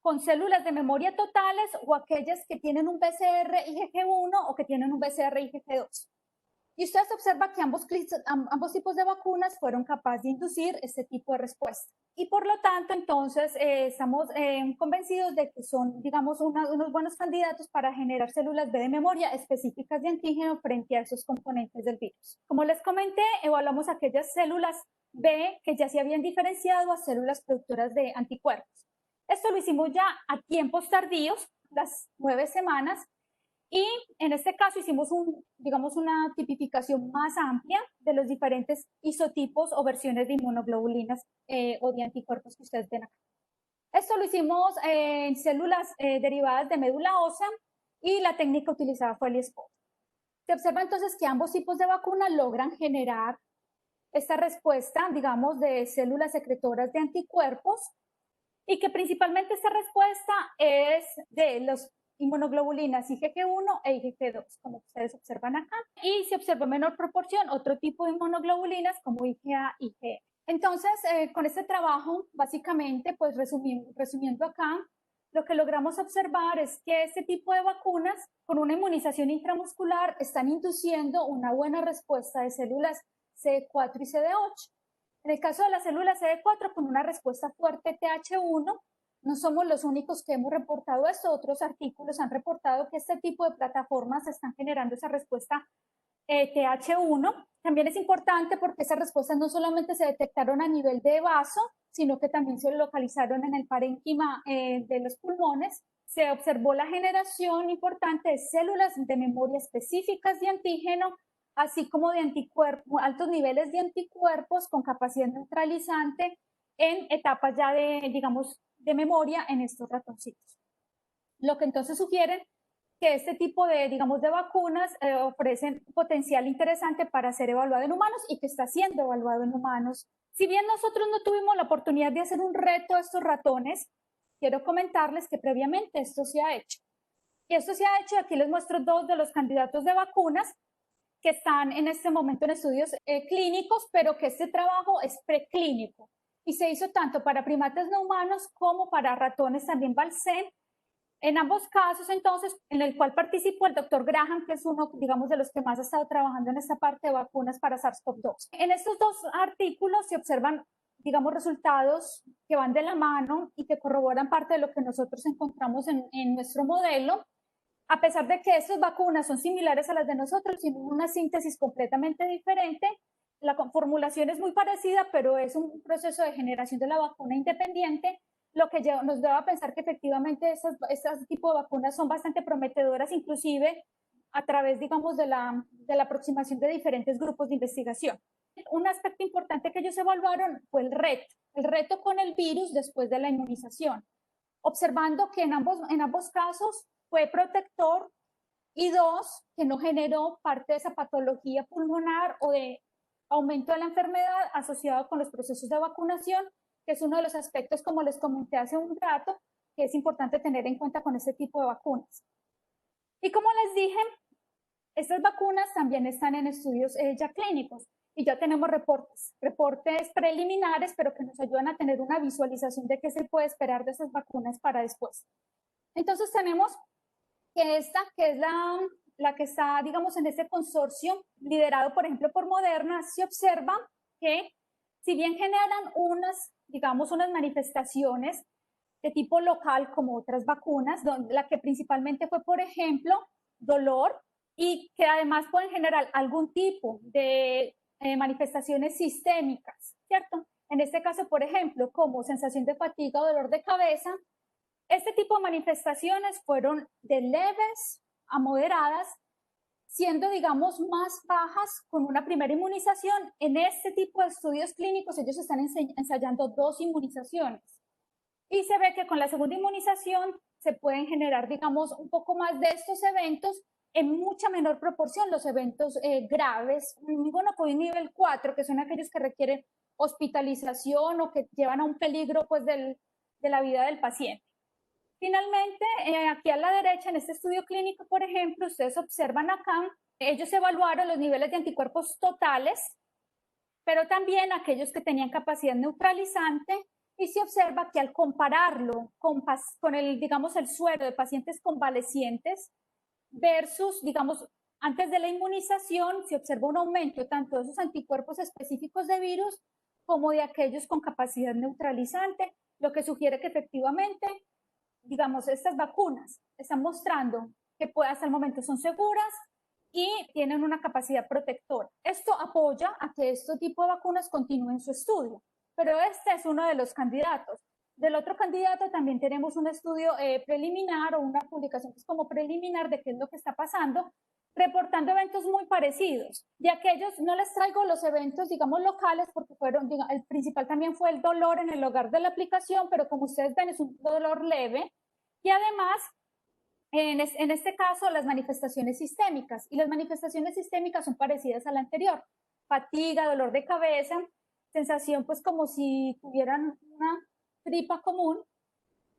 con células de memoria totales o aquellas que tienen un BCR IgG1 o que tienen un BCR IgG2. Y ustedes observan que ambos tipos de vacunas fueron capaces de inducir este tipo de respuesta. Y por lo tanto, entonces, estamos convencidos de que son, digamos, unos buenos candidatos para generar células B de memoria específicas de antígeno frente a esos componentes del virus. Como les comenté, evaluamos aquellas células B que ya se habían diferenciado a células productoras de anticuerpos. Esto lo hicimos ya a tiempos tardíos, las 9 semanas, y en este caso hicimos digamos, una tipificación más amplia de los diferentes isotipos o versiones de inmunoglobulinas o de anticuerpos que ustedes ven acá. Esto lo hicimos en células derivadas de médula ósea y la técnica utilizada fue el ELISpot. Se observa entonces que ambos tipos de vacuna logran generar esta respuesta, digamos, de células secretoras de anticuerpos y que principalmente esta respuesta es de los inmunoglobulinas IgG1 e IgG2, como ustedes observan acá, y se observa menor proporción otro tipo de inmunoglobulinas como IgA, IgE. Entonces, con este trabajo, básicamente, pues resumiendo acá, lo que logramos observar es que este tipo de vacunas, con una inmunización intramuscular, están induciendo una buena respuesta de células CD4 y CD8. En el caso de las células CD4, con una respuesta fuerte TH1, no somos los únicos que hemos reportado esto, otros artículos han reportado que este tipo de plataformas están generando esa respuesta TH1. También es importante porque esas respuestas no solamente se detectaron a nivel de vaso, sino que también se localizaron en el parénquima de los pulmones. Se observó la generación importante de células de memoria específicas de antígeno, así como de anticuerpos, altos niveles de anticuerpos con capacidad neutralizante en etapas ya de, digamos, de memoria en estos ratoncitos. Lo que entonces sugieren que este tipo de, digamos, de vacunas ofrecen potencial interesante para ser evaluado en humanos y que está siendo evaluado en humanos. Si bien nosotros no tuvimos la oportunidad de hacer un reto a estos ratones, quiero comentarles que previamente esto se ha hecho. Y esto se ha hecho, aquí les muestro dos de los candidatos de vacunas que están en este momento en estudios clínicos, pero que este trabajo es preclínico y se hizo tanto para primates no humanos como para ratones también Balsen. En ambos casos, entonces, en el cual participó el doctor Graham, que es uno, digamos, de los que más ha estado trabajando en esta parte de vacunas para SARS-CoV-2. En estos dos artículos se observan, digamos, resultados que van de la mano y que corroboran parte de lo que nosotros encontramos en nuestro modelo. A pesar de que estas vacunas son similares a las de nosotros, tienen una síntesis completamente diferente, la formulación es muy parecida, pero es un proceso de generación de la vacuna independiente, lo que nos lleva a pensar que efectivamente estos tipos de vacunas son bastante prometedoras, inclusive a través, digamos, de la aproximación de diferentes grupos de investigación. Un aspecto importante que ellos evaluaron fue el reto con el virus después de la inmunización, observando que en ambos casos fue protector y dos, que no generó parte de esa patología pulmonar o de aumento de la enfermedad asociado con los procesos de vacunación, que es uno de los aspectos, como les comenté hace un rato, que es importante tener en cuenta con este tipo de vacunas. Y como les dije, estas vacunas también están en estudios ya clínicos y ya tenemos reportes preliminares, pero que nos ayudan a tener una visualización de qué se puede esperar de esas vacunas para después. Entonces tenemos que esta, que es la que está, digamos, en este consorcio liderado, por ejemplo, por Moderna, se observa que si bien generan digamos, unas manifestaciones de tipo local como otras vacunas, la que principalmente fue, por ejemplo, dolor y que además pueden generar algún tipo de manifestaciones sistémicas, ¿cierto? En este caso, por ejemplo, como sensación de fatiga o dolor de cabeza, este tipo de manifestaciones fueron de leves a moderadas, siendo, digamos, más bajas con una primera inmunización. En este tipo de estudios clínicos ellos están ensayando 2 inmunizaciones. Y se ve que con la segunda inmunización se pueden generar, digamos, un poco más de estos eventos en mucha menor proporción, los eventos graves, bueno, con nivel 4, que son aquellos que requieren hospitalización o que llevan a un peligro pues, de la vida del paciente. Finalmente, aquí a la derecha, en este estudio clínico, por ejemplo, ustedes observan acá, ellos evaluaron los niveles de anticuerpos totales, pero también aquellos que tenían capacidad neutralizante, y se observa que al compararlo con el, digamos, el suero de pacientes convalecientes versus, digamos, antes de la inmunización, se observa un aumento tanto de esos anticuerpos específicos de virus como de aquellos con capacidad neutralizante, lo que sugiere que efectivamente, digamos, estas vacunas están mostrando que hasta el momento son seguras y tienen una capacidad protectora. Esto apoya a que este tipo de vacunas continúen su estudio, pero este es uno de los candidatos. Del otro candidato también tenemos un estudio preliminar o una publicación que es como preliminar de qué es lo que está pasando, reportando eventos muy parecidos. De aquellos no les traigo los eventos, digamos, locales, porque fueron, digamos, el principal también fue el dolor en el lugar de la aplicación, pero como ustedes ven es un dolor leve y además en este caso las manifestaciones sistémicas, y las manifestaciones sistémicas son parecidas a la anterior: fatiga, dolor de cabeza, sensación pues como si tuvieran una gripa común,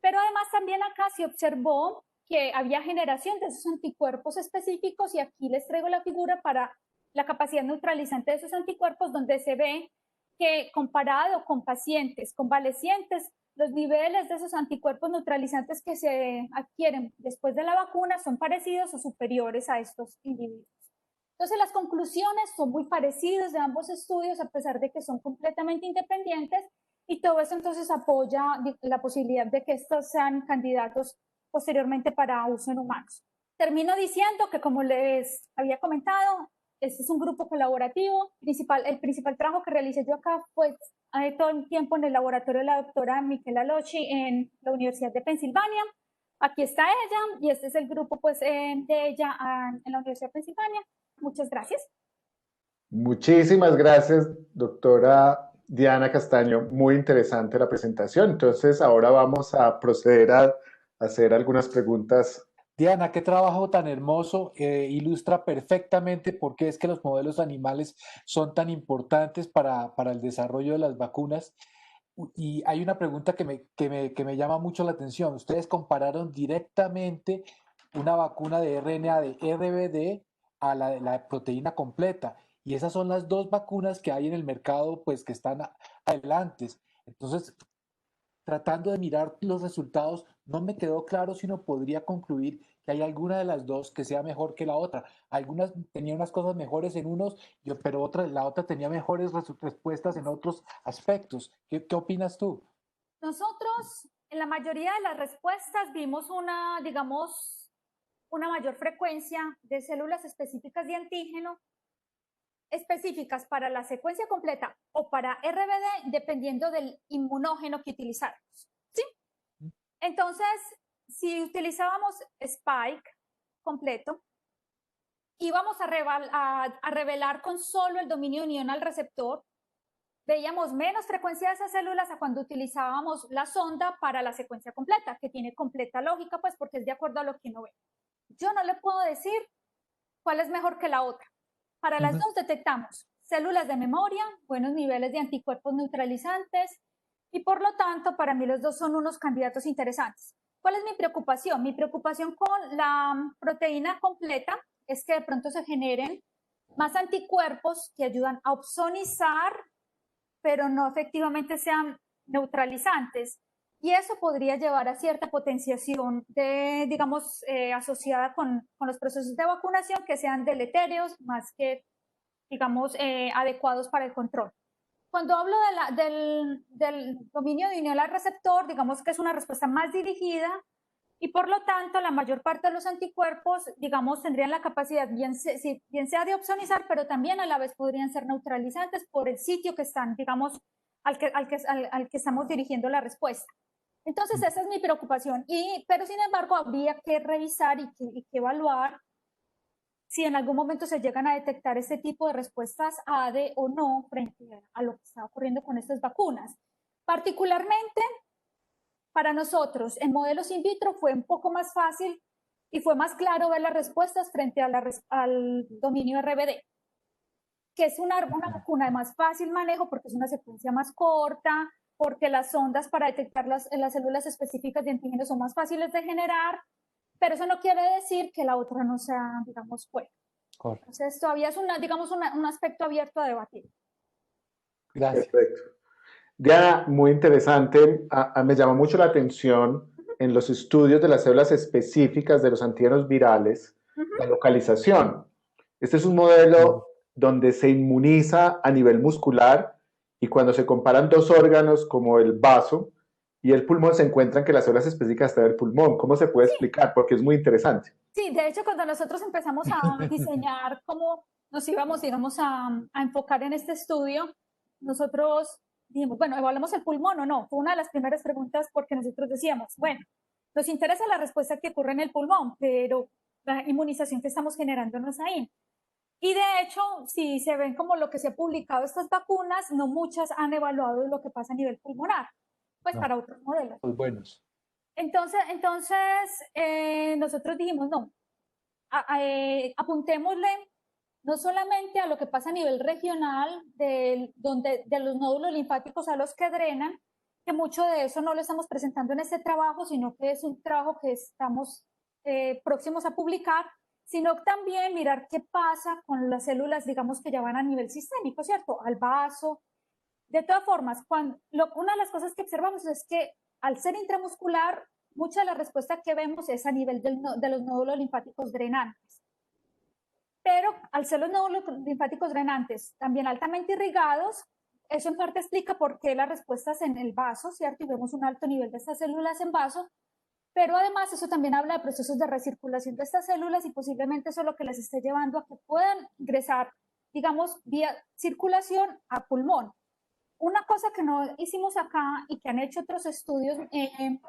pero además también acá se observó que había generación de esos anticuerpos específicos, y aquí les traigo la figura para la capacidad neutralizante de esos anticuerpos, donde se ve que comparado con pacientes convalecientes, los niveles de esos anticuerpos neutralizantes que se adquieren después de la vacuna son parecidos o superiores a estos individuos. Entonces, las conclusiones son muy parecidas de ambos estudios, a pesar de que son completamente independientes, y todo eso entonces apoya la posibilidad de que estos sean candidatos posteriormente para uso en humanos. Termino diciendo que, como les había comentado, este es un grupo colaborativo. El principal trabajo que realicé yo acá fue todo el tiempo en el laboratorio de la doctora Michela Locci en la Universidad de Pensilvania. Aquí está ella, y este es el grupo pues, de ella en la Universidad de Pensilvania. Muchas gracias. Muchísimas gracias, doctora Diana Castaño. Muy interesante la presentación. Entonces, ahora vamos a proceder a hacer algunas preguntas. Diana, qué trabajo tan hermoso, ilustra perfectamente por qué es que los modelos animales son tan importantes para el desarrollo de las vacunas. Y hay una pregunta que me llama mucho la atención. Ustedes compararon directamente una vacuna de RNA de RBD a la de la proteína completa. Y esas son las dos vacunas que hay en el mercado, pues que están adelantes. Entonces, tratando de mirar los resultados, no me quedó claro si uno podría concluir que hay alguna de las dos que sea mejor que la otra. Algunas tenían unas cosas mejores en unos, pero la otra tenía mejores respuestas en otros aspectos. ¿Qué opinas tú? Nosotros, en la mayoría de las respuestas, vimos digamos, una mayor frecuencia de células específicas de antígeno, específicas para la secuencia completa o para RBD, dependiendo del inmunógeno que utilizáramos. ¿Sí? Entonces, si utilizábamos Spike completo, íbamos a revelar con solo el dominio de unión al receptor. Veíamos menos frecuencia de esas células a cuando utilizábamos la sonda para la secuencia completa, que tiene completa lógica, pues porque es de acuerdo a lo que uno ve. Yo no le puedo decir cuál es mejor que la otra. Para las dos detectamos células de memoria, buenos niveles de anticuerpos neutralizantes, y por lo tanto, para mí los dos son unos candidatos interesantes. ¿Cuál es mi preocupación? Mi preocupación con la proteína completa es que de pronto se generen más anticuerpos que ayudan a opsonizar, pero no efectivamente sean neutralizantes. Y eso podría llevar a cierta potenciación digamos, asociada con los procesos de vacunación, que sean deletéreos más que, digamos, adecuados para el control. Cuando hablo del dominio de unión al receptor, digamos que es una respuesta más dirigida, y por lo tanto la mayor parte de los anticuerpos, digamos, tendrían la capacidad bien sea de opsonizar, pero también a la vez podrían ser neutralizantes por el sitio que están, digamos, al que estamos dirigiendo la respuesta. Entonces esa es mi preocupación, pero sin embargo habría que revisar y que evaluar si en algún momento se llegan a detectar este tipo de respuestas ADE o no frente a lo que está ocurriendo con estas vacunas. Particularmente, para nosotros, en modelos in vitro fue un poco más fácil y fue más claro ver las respuestas frente al dominio RBD, que es una vacuna de más fácil manejo porque es una secuencia más corta, porque las ondas para detectar las células específicas de antígenos son más fáciles de generar, pero eso no quiere decir que la otra no sea, digamos, buena. Correcto. Entonces, todavía es digamos, un aspecto abierto a debatir. Gracias. Perfecto. Diana, muy interesante. Me llama mucho la atención en los estudios de las células específicas de los antígenos virales, la localización. Este es un modelo donde se inmuniza a nivel muscular, y cuando se comparan dos órganos como el vaso y el pulmón, se encuentran que las células específicas están en el pulmón. ¿Cómo se puede explicar? Porque es muy interesante. Sí, de hecho, cuando nosotros empezamos a diseñar cómo nos íbamos, digamos, a enfocar en este estudio, nosotros dijimos, bueno, ¿evaluamos el pulmón o no? Fue una de las primeras preguntas, porque nosotros decíamos, bueno, nos interesa la respuesta que ocurre en el pulmón, pero la inmunización que estamos generando no es ahí. Y de hecho, si se ven como lo que se ha publicado estas vacunas, no muchas han evaluado lo que pasa a nivel pulmonar, pues No, para otros modelos. pues buenos. Entonces nosotros dijimos, no, apuntémosle no solamente a lo que pasa a nivel regional, de los nódulos linfáticos a los que drenan, que mucho de eso no lo estamos presentando en este trabajo, sino que es un trabajo que estamos próximos a publicar, sino también mirar qué pasa con las células, digamos, que ya van a nivel sistémico, ¿cierto? Al vaso. De todas formas, una de las cosas que observamos es que al ser intramuscular, mucha de la respuesta que vemos es a nivel de los nódulos linfáticos drenantes. Pero al ser los nódulos linfáticos drenantes también altamente irrigados, eso en parte explica por qué las respuestas en el vaso, ¿cierto? Y vemos un alto nivel de estas células en vaso, pero además eso también habla de procesos de recirculación de estas células y posiblemente eso es lo que les esté llevando a que puedan ingresar, digamos, vía circulación a pulmón. Una cosa que no hicimos acá y que han hecho otros estudios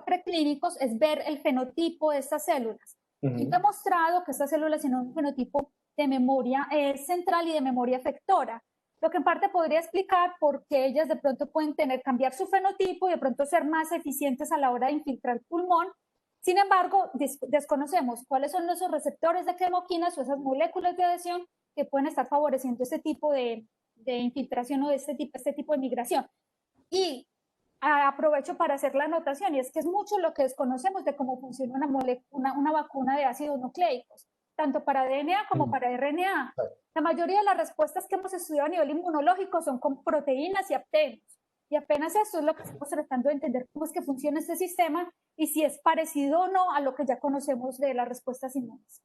preclínicos es ver el fenotipo de estas células. Y he demostrado que estas células tienen un fenotipo de memoria central y de memoria efectora, lo que en parte podría explicar por qué ellas de pronto pueden cambiar su fenotipo y de pronto ser más eficientes a la hora de infiltrar el pulmón. Sin embargo, desconocemos cuáles son esos receptores de quemoquinas o esas moléculas de adhesión que pueden estar favoreciendo este tipo de infiltración o de este tipo de migración. Y aprovecho para hacer la anotación, y es que es mucho lo que desconocemos de cómo funciona una vacuna de ácidos nucleicos, tanto para DNA como para RNA. La mayoría de las respuestas que hemos estudiado a nivel inmunológico son con proteínas y aptenos. Y apenas eso es lo que estamos tratando de entender, cómo es que funciona este sistema y si es parecido o no a lo que ya conocemos de las respuestas inmunes.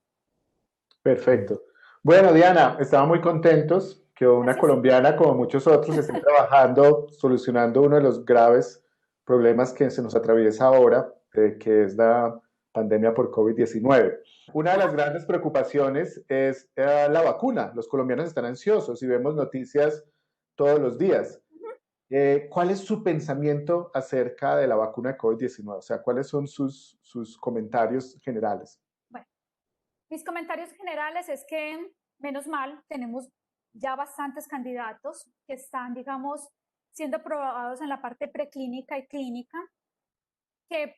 Perfecto. Bueno, Diana, estamos muy contentos que una colombiana, como muchos otros, esté trabajando, solucionando uno de los graves problemas que se nos atraviesa ahora, que es la pandemia por COVID-19. Una de las grandes preocupaciones es la vacuna. Los colombianos están ansiosos y vemos noticias todos los días. ¿Cuál es su pensamiento acerca de la vacuna de COVID-19? O sea, ¿cuáles son sus comentarios generales? Bueno, mis comentarios generales es que, menos mal, tenemos ya bastantes candidatos que están, digamos, siendo probados en la parte preclínica y clínica, que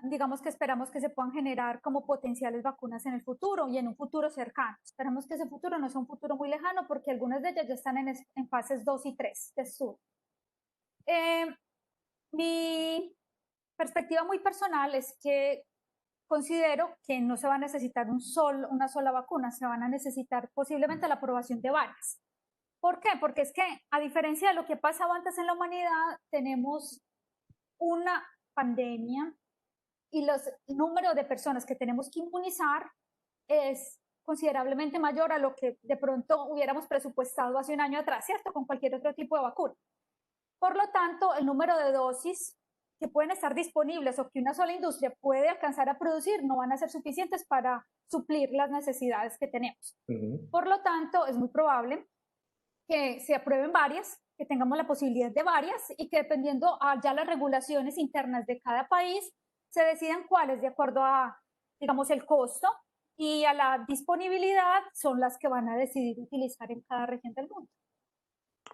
digamos que esperamos que se puedan generar como potenciales vacunas en el futuro y en un futuro cercano. Esperamos que ese futuro no sea un futuro muy lejano porque algunas de ellas ya están en fases 2 y 3 de estudio. Mi perspectiva muy personal es que considero que no se va a necesitar una sola vacuna, se van a necesitar posiblemente la aprobación de varias. ¿Por qué? Porque es que, a diferencia de lo que pasaba antes en la humanidad, tenemos una pandemia y el número de personas que tenemos que inmunizar es considerablemente mayor a lo que de pronto hubiéramos presupuestado hace un año atrás, ¿cierto? Con cualquier otro tipo de vacuna. Por lo tanto, el número de dosis que pueden estar disponibles o que una sola industria puede alcanzar a producir no van a ser suficientes para suplir las necesidades que tenemos. Por lo tanto, es muy probable que se aprueben varias, que tengamos la posibilidad de varias y que dependiendo a ya las regulaciones internas de cada país, se decidan cuáles de acuerdo a, digamos, el costo y a la disponibilidad son las que van a decidir utilizar en cada región del mundo.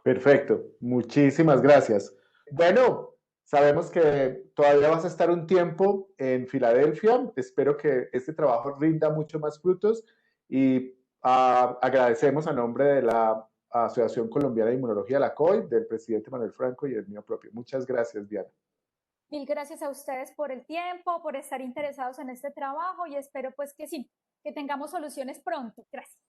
Perfecto, muchísimas gracias. Bueno, sabemos que todavía vas a estar un tiempo en Filadelfia. Espero que este trabajo rinda mucho más frutos y agradecemos a nombre de la Asociación Colombiana de Inmunología, la COI, del presidente Manuel Franco y del mío propio. Muchas gracias, Diana. Mil gracias a ustedes por el tiempo, por estar interesados en este trabajo y espero pues que sí, que tengamos soluciones pronto. Gracias.